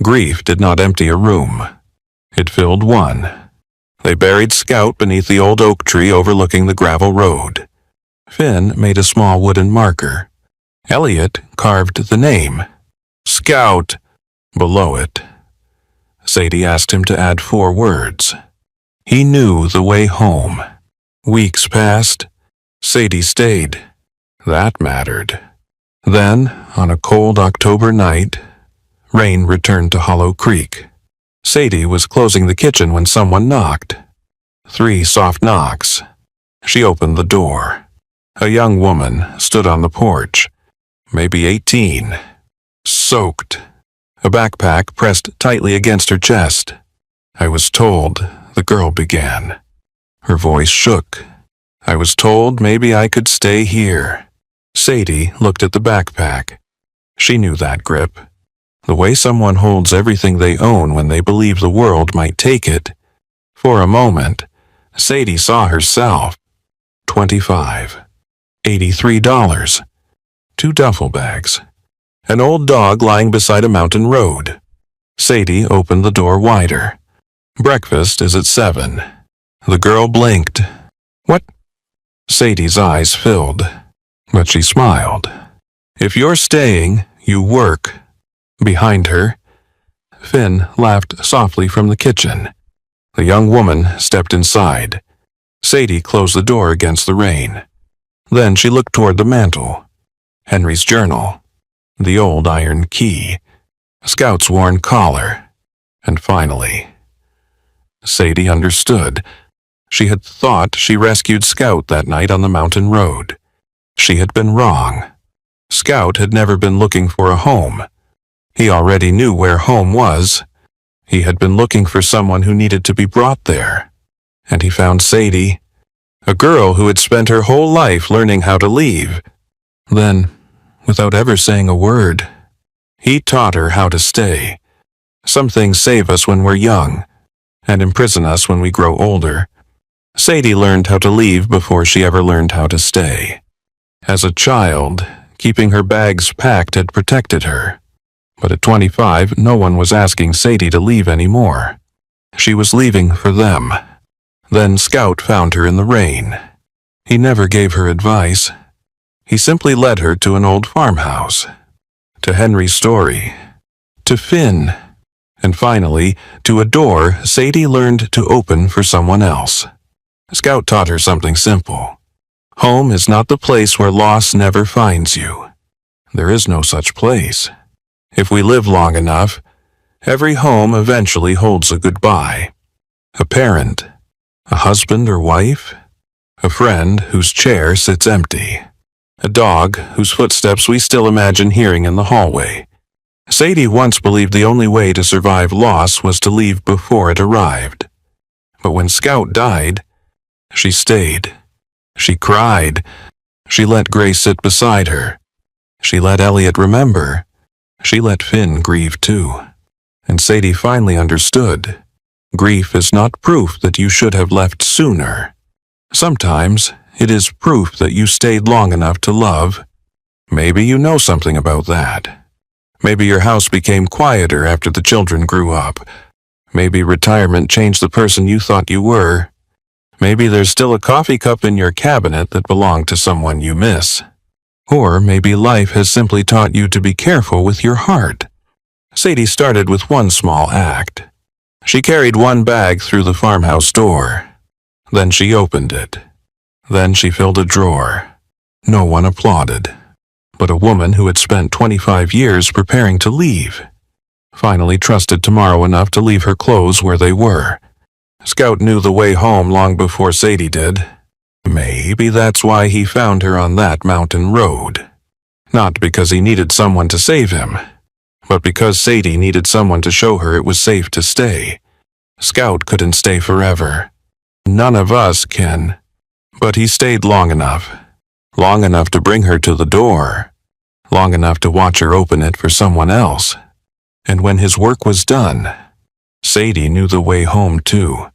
grief did not empty a room. It filled one. They buried Scout beneath the old oak tree overlooking the gravel road. Finn made a small wooden marker. Everyt carved the name, Scout, below it. Sadie asked him to add 4 words. He knew the way home. Weeks passed. Sadie stayed. That mattered. Then, on a cold October night, rain returned to Hollow Creek. Sadie was closing the kitchen when someone knocked. 3 soft knocks. She opened the door. A young woman stood on the porch, maybe 18, soaked, a backpack pressed tightly against her chest. "I was told," the girl began. Her voice shook. "I was told maybe I could stay here." Sadie looked at the backpack. She knew that grip. The way someone holds everything they own when they believe the world might take it. For a moment, Sadie saw herself. 25. $83. 2 duffel bags. An old dog lying beside a mountain road. Sadie opened the door wider. "Breakfast is at 7. The girl blinked. "What?" Sadie's eyes filled, but she smiled. "If you're staying, you work." Behind her, Finn laughed softly from the kitchen. The young woman stepped inside. Sadie closed the door against the rain. Then she looked toward the mantel. Henry's journal, the old iron key, Scout's worn collar, and finally, Sadie understood. She had thought she rescued Scout that night on the mountain road. She had been wrong. Scout had never been looking for a home. He already knew where home was. He had been looking for someone who needed to be brought there. And he found Sadie, a girl who had spent her whole life learning how to leave. Then, without ever saying a word, he taught her how to stay. Some things save us when we're young, and imprison us when we grow older. Sadie learned how to leave before she ever learned how to stay. As a child, keeping her bags packed had protected her. But at 25, no one was asking Sadie to leave anymore. She was leaving for them. Then Scout found her in the rain. He never gave her advice. He simply led her to an old farmhouse, to Henry's story, to Finn, and finally to a door Sadie learned to open for someone else. Scout taught her something simple. Home is not the place where loss never finds you. There is no such place. If we live long enough, every home eventually holds a goodbye. A parent, a husband or wife, a friend whose chair sits empty, a dog whose footsteps we still imagine hearing in the hallway. Sadie once believed the only way to survive loss was to leave before it arrived. But when Scout died, she stayed. She cried. She let Grace sit beside her. She let Elliot remember. She let Finn grieve too. And Sadie finally understood. Grief is not proof that you should have left sooner. Sometimes it is proof that you stayed long enough to love. Maybe you know something about that. Maybe your house became quieter after the children grew up. Maybe retirement changed the person you thought you were. Maybe there's still a coffee cup in your cabinet that belonged to someone you miss. Or maybe life has simply taught you to be careful with your heart. Sadie started with one small act. She carried one bag through the farmhouse door. Then she opened it. Then she filled a drawer. No one applauded. But a woman who had spent 25 years preparing to leave finally trusted tomorrow enough to leave her clothes where they were. Scout knew the way home long before Sadie did. Maybe that's why he found her on that mountain road. Not because he needed someone to save him, but because Sadie needed someone to show her it was safe to stay. Scout couldn't stay forever. None of us can. But he stayed long enough to bring her to the door, long enough to watch her open it for someone else. And when his work was done, Sadie knew the way home too.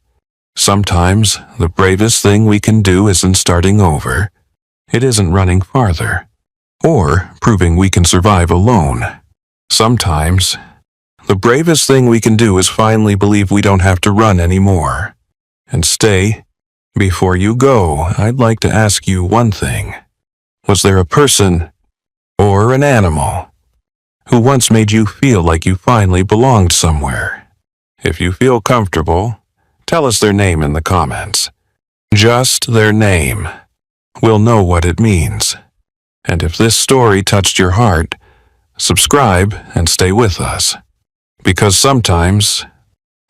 Sometimes the bravest thing we can do isn't starting over. It isn't running farther, or proving we can survive alone. Sometimes the bravest thing we can do is finally believe we don't have to run anymore. And stay. Before you go, I'd like to ask you one thing. Was there a person, or an animal, who once made you feel like you finally belonged somewhere? If you feel comfortable, tell us their name in the comments. Just their name. We'll know what it means. And if this story touched your heart, subscribe and stay with us. Because sometimes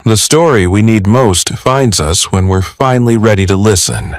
The story we need most finds us when we're finally ready to listen.